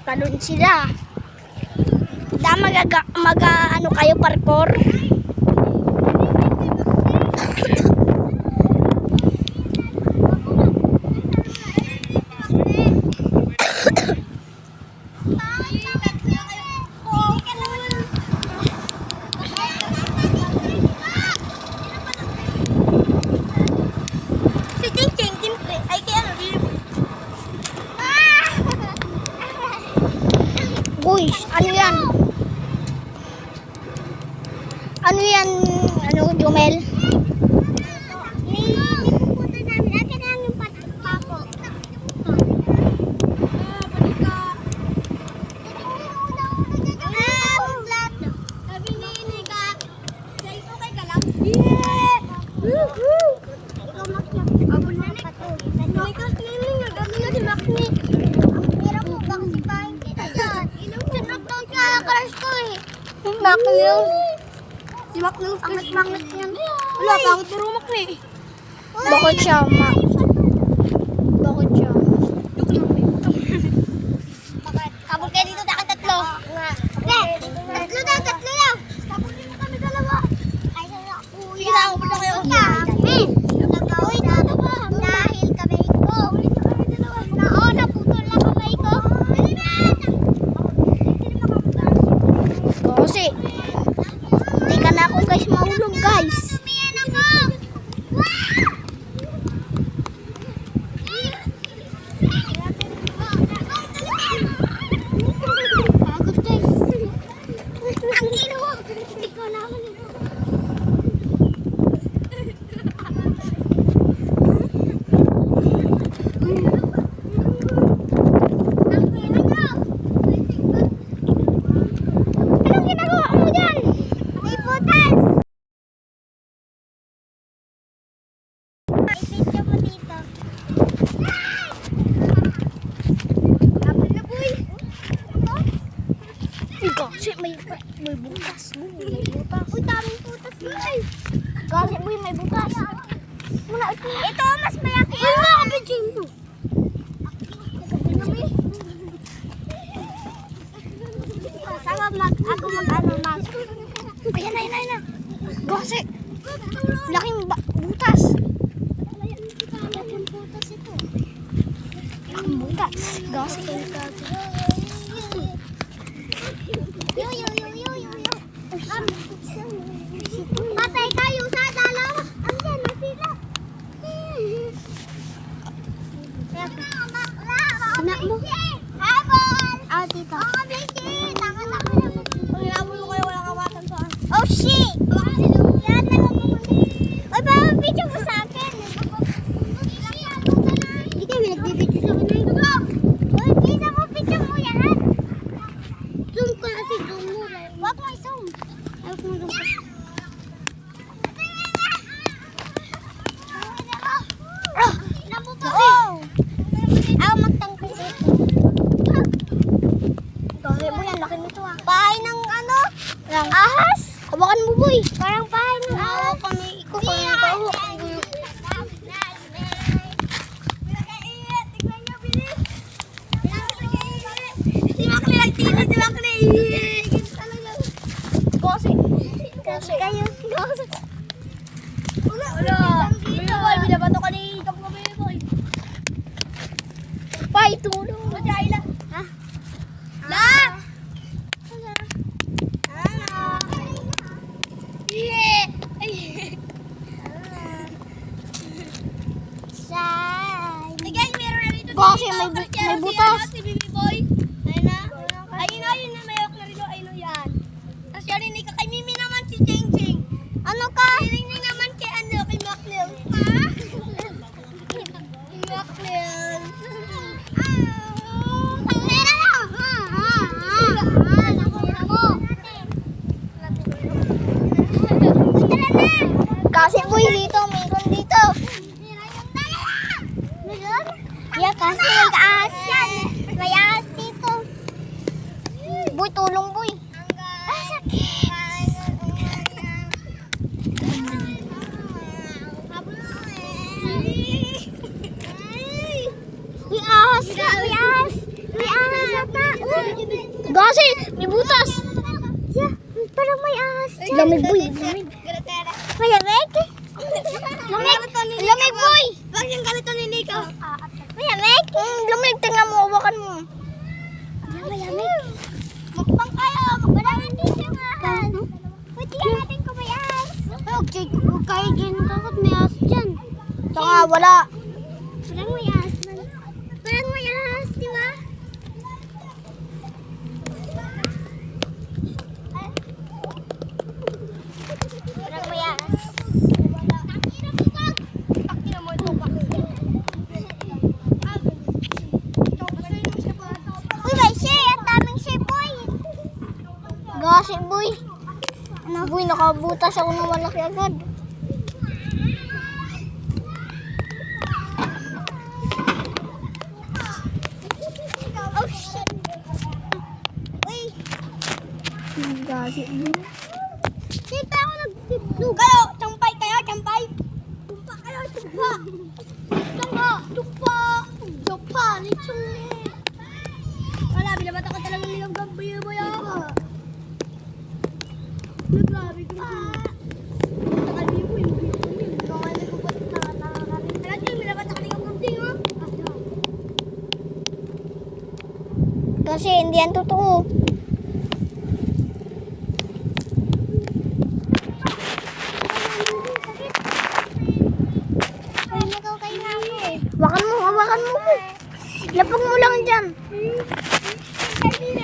talon sila. Ano kayo parkour? Uy, ano yan? Ano yan? Ano, Jumel? Maknil. Si Maknil. Ang mangit yan. Wala, pangit na rumak na eh. Bakit siya, Bakit siya? Bakit? Kabul kayo dito, dapat tatlo. Tatlo daw. Kabul din kami dalawa. Sige na, ako na kayo. Uy, dahil kamay ko. Naputol na kamay ko. Kasi, hindi ka na ako guys maulog guys. Kasi may butas. Uy, daming putas guys. Kasi may butas. Ito, mas malaki. Ano nga kabidjin mo? Sama ako mag-ano. Ayan. Kasi, laking butas. Laking putas ito. Laking butas. Kasi, Patay kayo sa dalawa. Andiyan na sila. Anak mo? Habol! Dito. Pagkakabol mo kayo, wala kawasan saan. Oh, shit! Yan, Uy, ba, video mo sa akin. Hindi kami nagbibidyo sa akin. Uy, bisa mo, video mo yan. Zoom ko kasi, zoom mo. Huwag mo i-zoom. Huwag mo zoom. Bahay ng ano? Ahas? hawakan mo boy. Parang bahay ng ahas. Kami, ikaw kahawak. Si Makli nagtili, si Makli. Kasi kayo. Wala. Boy, binabato ka ni Kap Kami, boy. Pai, tulong. Madyain lang. Ha? La! Kasi may butas. Si Bibi Boy. Ayun na. Ayun na. Mayroon na rin. Ayun na yan. Tapos yan rin kay Mimi naman si Ching Ching. Ano ka? Hiling naman kay kay Maclil. Ha? Kay Maclil. Ang pera mo. Nakura mo. Tara na. Kasi boy, dito, mayroon dito. Yeah, kasi may ahas yan. May ahas dito. Boy, tulong boy. Sakit. May ahas. May ahas ata. Gasi, may butas. Yeah, parang may ahas dyan. Lamig boy, lamig. Malamig? Lamig boy! Bakit yung ganito ni Nico? Malamig? Lamig, tingnan mo, hawakan mo. Malamig. Mukbang kayo. Maraming din siya nga. Pwede yan natin kung may ahas. Huwag kayo dyan. Takot may ahas dyan. Tanga, wala. Parang may ahas. Parang may ahas, di ba? Parang may ahas. Uy, may share. Ang daming share, boy. Gasi boy. Ano boy, nakabutas ako ng malaki agad. Oh, shit. Uy. Gasi boy. Dito ako nagtitlog. Kayo, champay kayo, champay. Tumpa kayo, tumpa. Tumpa, tumpa. Tumpa, lechon eh. Wala, binabata ko talaga nilang gabi-boy ako. Grabe ko. Nakalimutan mo yung video niyo. Nakalimutan ko po nakakarinig. Alam niyo, binabata ka nilang gabi, ha? Kasi hindi yan totoo. Ay, nagaw kayo na ako eh. Hawakan mo boy. Lapag mo lang dyan. Ay,